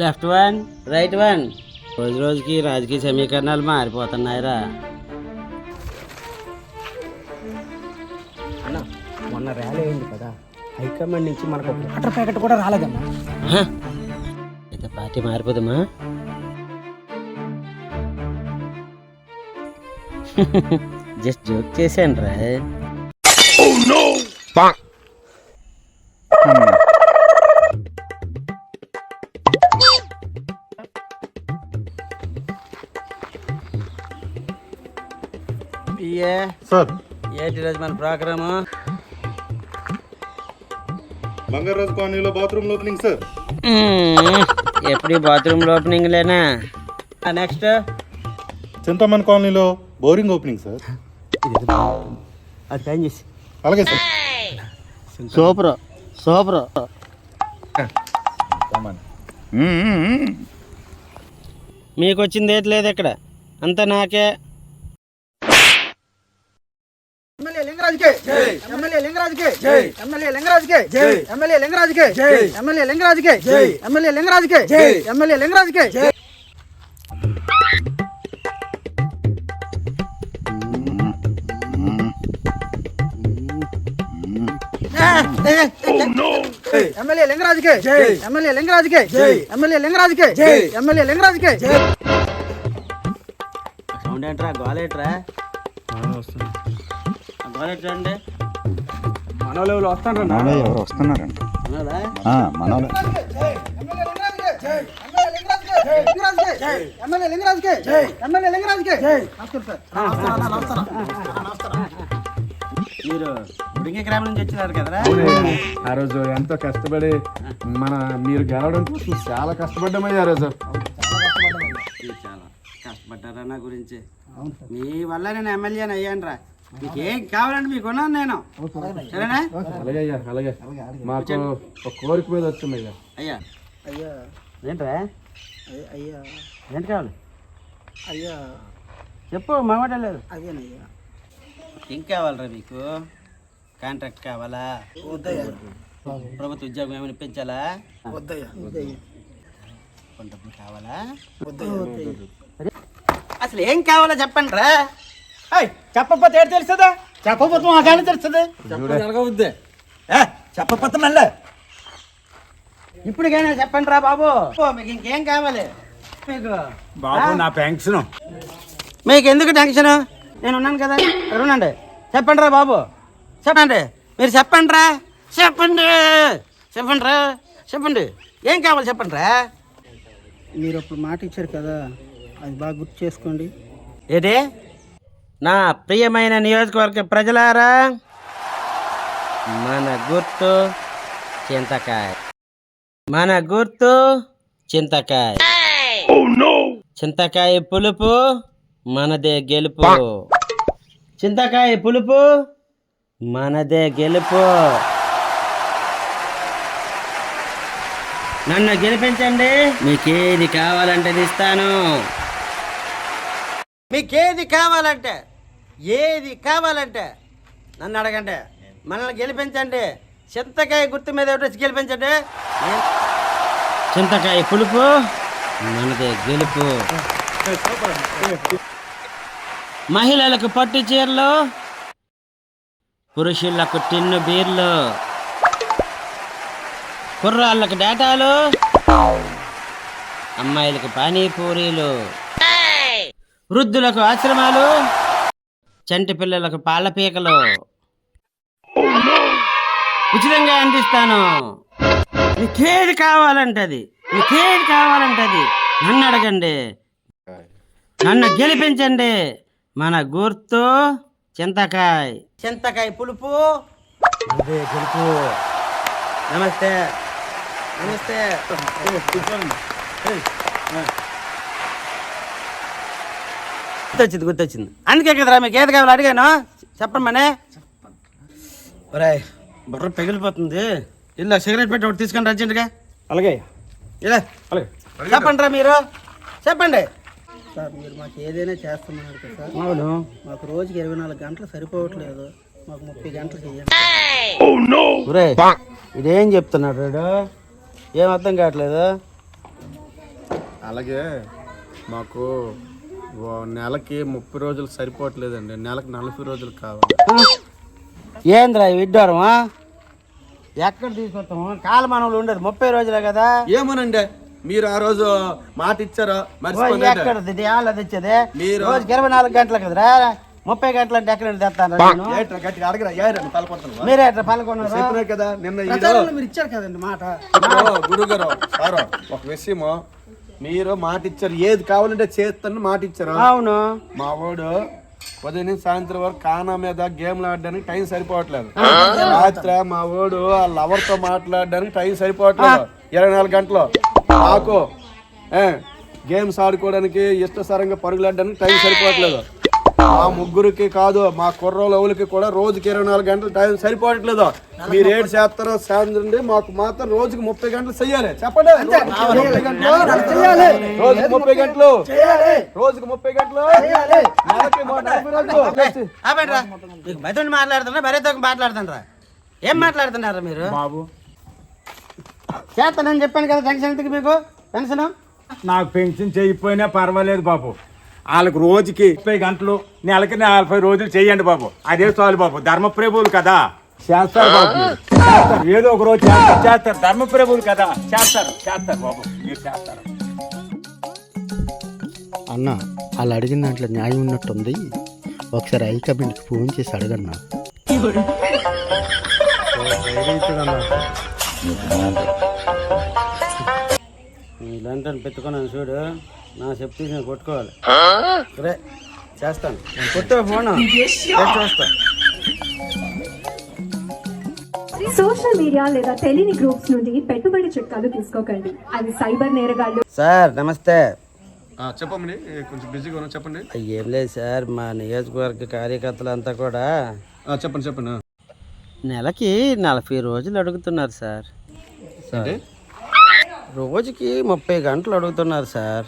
Left one right one. రోజు రోజుకి రాజకీయ సమీకరణాలు మారిపోతున్నాయిరా. అన్న మొన్న ర్యాలీ అయింది కదా, హైకమాండ్ నుంచి మనకు వాటర్ ప్యాకెట్ కూడా రాలేదన్నా. అయితే పార్టీ మారిపోదమ్మా. జస్ట్ జోక్ చేశాను రా. సార్ ఏంటి రోజు మన ప్రోగ్రాము? బంగారాజు కాలనీలో బాత్రూమ్ ఓపెనింగ్ సార్. ఎప్పుడు బాత్రూమ్ ఓపెనింగ్ లేనా? నెక్స్ట్ చింతమన్ కాలనీలో బోరింగ్ ఓపెనింగ్ సార్. అది టైం చేసి. అలాగే సార్. Super super. మీకు వచ్చింది ఏది లేదు ఇక్కడ, అంతా నాకే. ఎమ్మెల్యే లింగరాజుకే జై, ఎమ్మెల్యే లింగరాజుకే జై, ఎమ్మెల్యే లింగరాజుకే జై, ఎమ్మెల్యే లింగరాజుకే జై, ఎమ్మెల్యే లింగరాజుకే జై, ఎమ్మెల్యే లింగరాజుకే జై, ఎమ్మెల్యే లింగరాజుకే జై. ఎమ్మెల్యే లింగరాజుకే జై, ఎమ్మెల్యే లింగరాజుకే జై, ఎమ్మెల్యే లింగరాజుకే జై, ఎమ్మెల్యే లింగరాజుకే జై. సౌండ్ ఏంట్రా, గోలేట్రా? గోలేట్రా అండి. మనోళ్ళు వస్తాను ఎవరు వస్తున్నారండి? మనోళ్ళు ఎమ్మెల్యే లింగరాజుకే జై, ఎమ్మెల్యే లింగరాజుకే జై. మీరు బుడింగి గ్రామం నుంచి వచ్చినారు కదరా? ఆ రోజు ఎంతో కష్టపడి మీరు గెలవడం కోసం చాలా కష్టపడ్డామయ్యా. ఆ రోజు చాలా కష్టపడ్డారా నా గురించి. మీ వల్ల నేను ఎమ్మెల్యేని అయ్యాను రా. మీకు ఏం కావాలంటే మీకు ఉన్నాను నేను, సరేనా? అలాగే అయ్యా, అలాగే. మాకు ఒక కోరిక మీద వచ్చామయ్యా. అయ్యా అయ్యా ఏంట్రా? అయ్యా ఏంటి కావాలి అయ్యా చెప్పు, మామాట లేదు. అదేనయ్యా. ఏం కావాలరా మీకు? కాంట్రాక్ట్ కావాలా? వద్దయ్యా. ప్రభుత్వ ఉద్యోగం ఏమైనా పెంచాలా? వద్దయ్యా. డబ్బులు కావాలా? వద్దయ్యా. అసలు ఏం కావాలో చెప్పండి రా. చెప్పకపోతే ఏడు తెలుస్తుందా? చెప్పకపోతే మాకేనా తెలుస్తుంది? చెప్పవద్దే, చెప్పకపోతే మళ్ళీ ఇప్పటికైనా చెప్పండి రా బాబు. మీకు ఇంకేం కావాలి? మీకు బాబు నా పెన్షన్. మీకు ఎందుకు టెన్షన్? నేను ఉన్నాను కదా, ఇక్కడ ఉండండి. చెప్పండి రా బాబు, చెప్పండి. మీరు చెప్పండి రా, చెప్పండి చెప్పండి రా, చెప్పండి. ఏం కావాలి చెప్పండి రా. మీరు అప్పుడు మాట ఇచ్చారు కదా, అది బాగా గుర్తు చేసుకోండి. ఏంటి? నా ప్రియమైన నియోజకవర్గ ప్రజలారా, మన గుర్తు చింతకాయ. మన గుర్తు చింతకాయ. చింతకాయ పులుపు మనదే గెలుపు. చింతకాయ పులుపు మనదే గెలుపు. నన్ను గెలిపించండి, మీకేది కావాలంటే ఇస్తాను. మీకేది కావాలంటే, ఏది కావాలంటే నన్ను అడగండి. మనల్ని గెలిపించండి. చింతకాయ గుర్తు మీద వచ్చి గెలిపించండి. చింతకాయ పులుపు మనదే గెలుపు. మహిళలకు పట్టు చీరలు, పురుషులకు టిన్ను బీర్లు, కుర్రాళ్ళకు డేటాలు, అమ్మాయిలకు పానీపూరీలు, వృద్ధులకు ఆశ్రమాలు, చంటి పిల్లలకు పాల పీకలు ఉచితంగా అందిస్తాను. మీకేది కావాలంటే అది, మీకేది కావాలంటే అది నన్ను అడగండి. నన్ను గెలిపించండి. మన గుర్తు చింతకాయ. చింతకాయ పులుపు అదే గెలుపు. నమస్తే నమస్తే. గుర్తొచ్చింది. అందుకే కదరా మీకు ఏది కావాలి అడిగాను. చెప్పండి మనే. ఒరే బుర్ర పగిలిపోతుంది. ఇల్లు సిగరెట్ పెట్టి ఒకటి తీసుకొని అర్జెంట్గా. అలాగే ఇలా అలాగే. చెప్పండి రా, మీరు చెప్పండి. సార్ మీరు మాకు ఏదైనా చేస్తామన్నారు కదా సార్. అవును. మాకు రోజుకి 24 గంటలు సరిపోవట్లేదు. మాకు 30 గంటలు చేయండి. ఒరే ఇదేం చెప్తున్నాడు? ఏం అర్థం కావట్లేదు. అలాగే మాకు నెలకి 30 రోజులు సరిపోవట్లేదండి, నెలకు 40 రోజులు కావాలి. ఏంద్రా విడ్డారమా? ఎక్కడ తీసుకొస్తాము? కాలమానంలో ఉండదు 30 రోజులే కదా. ఏమోనండి, మీరు ఆ రోజు మాట ఇచ్చారో ఎక్కడ తెచ్చేది? మీరు రోజుకి 24 గంటలు కదరా, 30 గంటలు అంటే ఎక్కడ తెస్తాను? గట్టిగా అడగరా, మీరే ఎట్లా పాల్గొన్నారు? చెప్పినా కదా నిన్న ప్రచారంలో మీరు ఇచ్చారు కదండి మాట. గురుగారు సారు ఒక విషయము, మీరు మాట ఇచ్చారు, ఏది కావాలంటే చేస్తాను మాట ఇచ్చారు. అవును. మా వాడు ఉదయం నుంచి సాయంత్రం వరకు కానా మీద గేమ్లు ఆడడానికి టైం సరిపోవట్లేదు. రాత్రి మా వాడు ఆ లవర్తో మాట్లాడడానికి టైం సరిపోవట్లేదు. 24 గంటలు మాకు గేమ్స్ ఆడుకోవడానికి ఇష్టసరంగా పరుగులాడడానికి టైం సరిపోవట్లేదు. మా ముగ్గురికి కాదు, మా కుర్రోళ్ళకి కూడా రోజుకి 24 గంటలు టైం సరిపోవట్లేదు. మీరు ఏడు చేస్తారో సాయంత్రం మాకు మాత్రం రోజుకి 30 గంటలు చెయ్యాలి. చెప్పండి, 30 గంటలు రోజుకి 30 గంటలు, రోజుకి 30 గంటలు, నెలకి 40 రోజులు. మీకు బయట మాట్లాడుతున్నా, బయట మాట్లాడుతుండ్రా? ఏం మాట్లాడుతున్నారా మీరు? బాబు చేస్తానని చెప్పాను కదా. టెన్షన్ ఎందుకు మీకు? పెన్షన్ నాకు పెన్షన్ చేయకపోయినా పర్వాలేదు బాబు, వాళ్ళకి రోజుకి 30 గంటలు, నెలకి 40 రోజులు చెయ్యండి బాబు, అదే చాలు బాబు. ధర్మప్రభువులు కదా, చేస్తారు బాబు మీరు. చేస్తారు, ఏదో ఒక రోజు చేస్తారు. ధర్మప్రభువులు కదా, చేస్తారు బాబు, మీరు చేస్తారు. అన్న వాళ్ళు అడిగిన దాంట్లో న్యాయం ఉన్నట్టుంది, ఒకసారి హైకమాండ్కి ఫోన్ చేసి అడగన్నా. ఇలాంటి పెట్టుకున్నాను చూడు, నా చెప్తే నేను కొట్టుకోవాలి. సరే చేస్తాను, కొట్టు ఫోన్ చూస్తా. సోషల్ మీడియా లేదా తెలియని గ్రూప్స్ నుండి పెట్టుబడి చిట్కాలు తీసుకోకండి, అవి సైబర్ నేరగాళ్లు. సార్ నమస్తే. చెప్పండి, కొంచెం బిజీగా ఉన్నా, చెప్పండి. ఏం లేదు సార్, మా నియోజకవర్గ కార్యకర్తలు అంతా కూడా చెప్పండి. నెలకి 40 రోజులు అడుగుతున్నారు సార్. రోజుకి 30 గంటలు అడుగుతున్నారు సార్.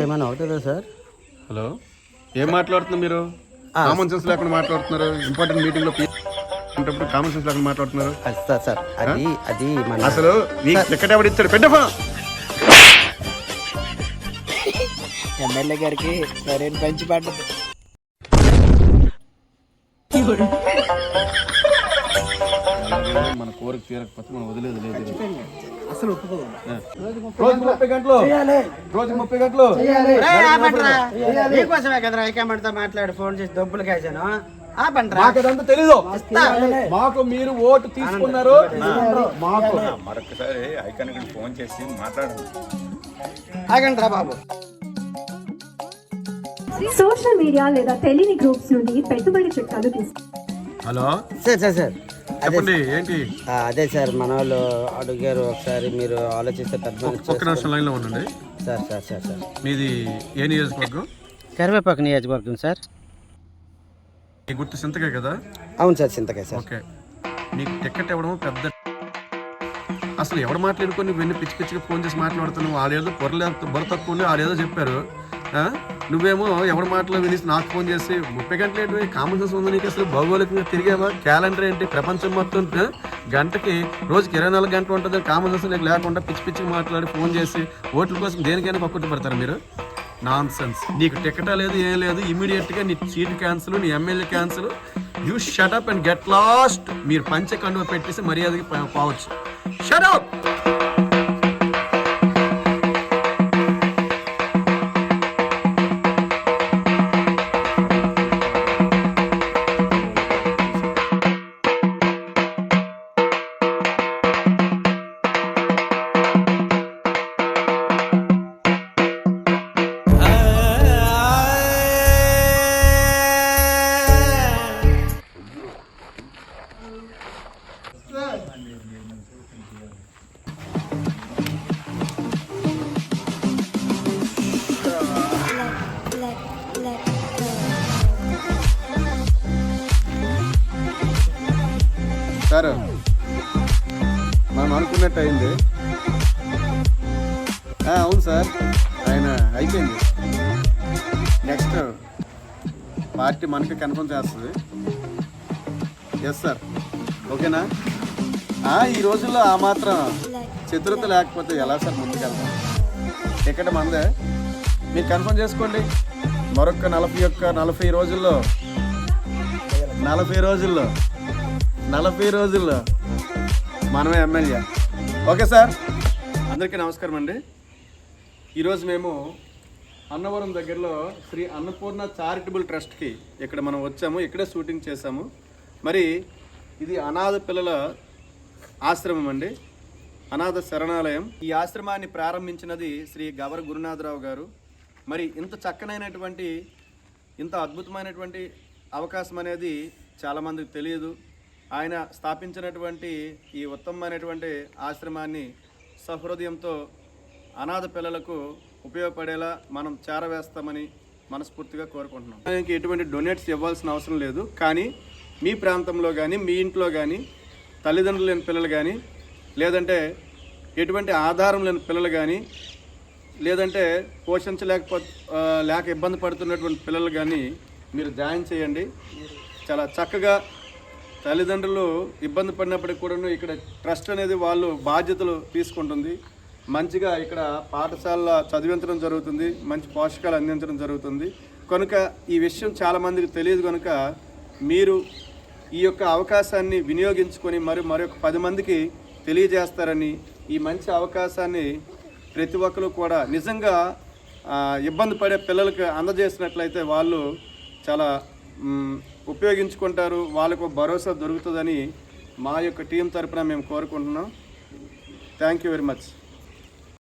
ఏమైనా అవుతుందా సార్? హలో, ఏం మాట్లాడుతున్నారు మీరు? కామన్ సెన్స్ లేకుండా మాట్లాడుతున్నారు. ఇంపార్టెంట్ మీటింగ్ లో కామన్ సెన్స్ లేకుండా మాట్లాడుతున్నారు. సార్ అది మన అసలు మీకు టికెట్ ఎవరు ఇచ్చారు? పెద్ద ఎమ్మెల్యే గారికి సరైన పంచి పడ్డది. మన కోరిక తీరకపోతే మనం వదిలేదు లేదు. అసలు ఒప్పుకోదు. రోజుకి 30 గంటలు, రోజుకి 30 గంటలు. నీకోసమే కదరా హైకమాండ్తో మాట్లాడి ఫోన్ చేసి డబ్బులు కాసాను. మాకు అదంతా తెలీదు. మాకు మీరు ఓటు తీసుకున్నారు. మాకు మరొకసారి హైకమాండ్కి ఫోన్ చేసి మాట్లాడండి. ఆగండి రా బాబు. సోషల్ మీడియా లేదా తెలియని గ్రూప్స్ నుండి పెట్టుబడి చిట్కాలు తీసుకోండి. హలో సార్ చెప్పండి, ఏంటి? అదే సార్, మన వాళ్ళు అడిగారు, ఒకసారి మీరు ఆలోచిస్తే పెద్ద ఒక్క నిమిషం లైన్ లో ఉండండి. సార్ మీది ఏ నియోజకవర్గం? కరివేపాకు నియోజకవర్గం సార్. మీ గుర్తు సింతకే కదా? అవును సార్, చింతకాయ సార్. ఓకే, మీకు టికెట్ ఇవ్వడం పెద్ద. అసలు ఎవరు మాట్లాడుకొని వెన్ను పిచ్చి పిచ్చిగా ఫోన్ చేసి మాట్లాడుతున్నావు? వాళ్ళేదో బొర తక్కువ ఉంది, వాళ్ళేదో చెప్పారు. నువ్వేమో ఎవరి మాటలో విని నాకు ఫోన్ చేసి 30 గంటలు ఏంటి? కామన్ సెన్స్ ఉంది నీకు? అసలు భౌగోళికంగా తిరిగావా? క్యాలెండర్ ఏంటి? ప్రపంచం మొత్తం గంటకి రోజుకి 24 గంటలు ఉంటుంది. కామన్ సెన్స్ నీకు లేకుండా పిచ్చి పిచ్చిగా మాట్లాడి ఫోన్ చేసి ఓట్ల కోసం దేనికైనా పక్కన పెడతారు మీరు. Non sense. నీకు టికెటా లేదు, ఏం లేదు. ఇమీడియట్గా నీ సీట్ క్యాన్సిల్, నీ MLA cancel. You shut up and get lost. మీరు పంచ కండువ పెట్టేసి మర్యాదకి పోవచ్చు. Shut up. సార్, మనం అనుకున్నట్టు అయింది. అవును సార్, ఆయన అయిపోయింది. నెక్స్ట్ పార్టీ మనకి కన్ఫర్మ్ చేస్తుంది. ఎస్ సార్, ఓకేనా? ఈ రోజుల్లో ఆ మాత్రం చతురత లేకపోతే ఎలా సార్ ముందుకెళ్తాం? టికెట్ మందే, మీరు కన్ఫర్మ్ చేసుకోండి. మరొక 40 రోజుల్లో మనమే ఎమ్మెల్యే. ఓకే సార్, అందరికీ నమస్కారం అండి. ఈరోజు మేము అన్నవరం దగ్గరలో శ్రీ అన్నపూర్ణ చారిటబుల్ ట్రస్ట్కి ఇక్కడ మనం వచ్చాము. ఇక్కడే షూటింగ్ చేశాము. మరి ఇది అనాథ పిల్లల ఆశ్రమం అండి, అనాథ శరణాలయం. ఈ ఆశ్రమాన్ని ప్రారంభించినది శ్రీ గవర గురునాథరావు గారు. మరి ఇంత చక్కనైనటువంటి, ఇంత అద్భుతమైనటువంటి అవకాశం అనేది చాలామందికి తెలియదు. ఆయన స్థాపించినటువంటి ఈ ఉత్తమమైనటువంటి ఆశ్రమాన్ని సహృదయంతో అనాథ పిల్లలకు ఉపయోగపడేలా మనం చేరవేస్తామని మనస్ఫూర్తిగా కోరుకుంటున్నాం. ఆయనకి ఎటువంటి డొనేట్స్ ఇవ్వాల్సిన అవసరం లేదు. కానీ మీ ప్రాంతంలో కానీ, మీ ఇంట్లో కానీ తల్లిదండ్రులు లేని పిల్లలు కానీ, లేదంటే ఎటువంటి ఆధారం లేని పిల్లలు కానీ, లేదంటే లేక ఇబ్బంది పడుతున్నటువంటి పిల్లలు కానీ మీరు జాయిన్ చేయండి. చాలా చక్కగా తల్లిదండ్రులు ఇబ్బంది పడినప్పటికి కూడా ఇక్కడ ట్రస్ట్ అనేది వాళ్ళు బాధ్యతలు తీసుకుంటుంది. మంచిగా ఇక్కడ పాఠశాల చదివించడం జరుగుతుంది, మంచి పోషకాలు అందించడం జరుగుతుంది. కనుక ఈ విషయం చాలామందికి తెలియదు. కనుక మీరు ఈ యొక్క అవకాశాన్ని వినియోగించుకొని మరొక 10 మందికి తెలియజేస్తారని, ఈ మంచి అవకాశాన్ని ప్రతి ఒక్కరు కూడా నిజంగా ఇబ్బంది పడే పిల్లలకు అందజేసినట్లయితే వాళ్ళు చాలా ఉపయోగించుకుంటారు, వాళ్ళకు భరోసా దొరుకుతుందని మా యొక్క టీం తరపున మేము కోరుకుంటున్నాం. Thank you very much.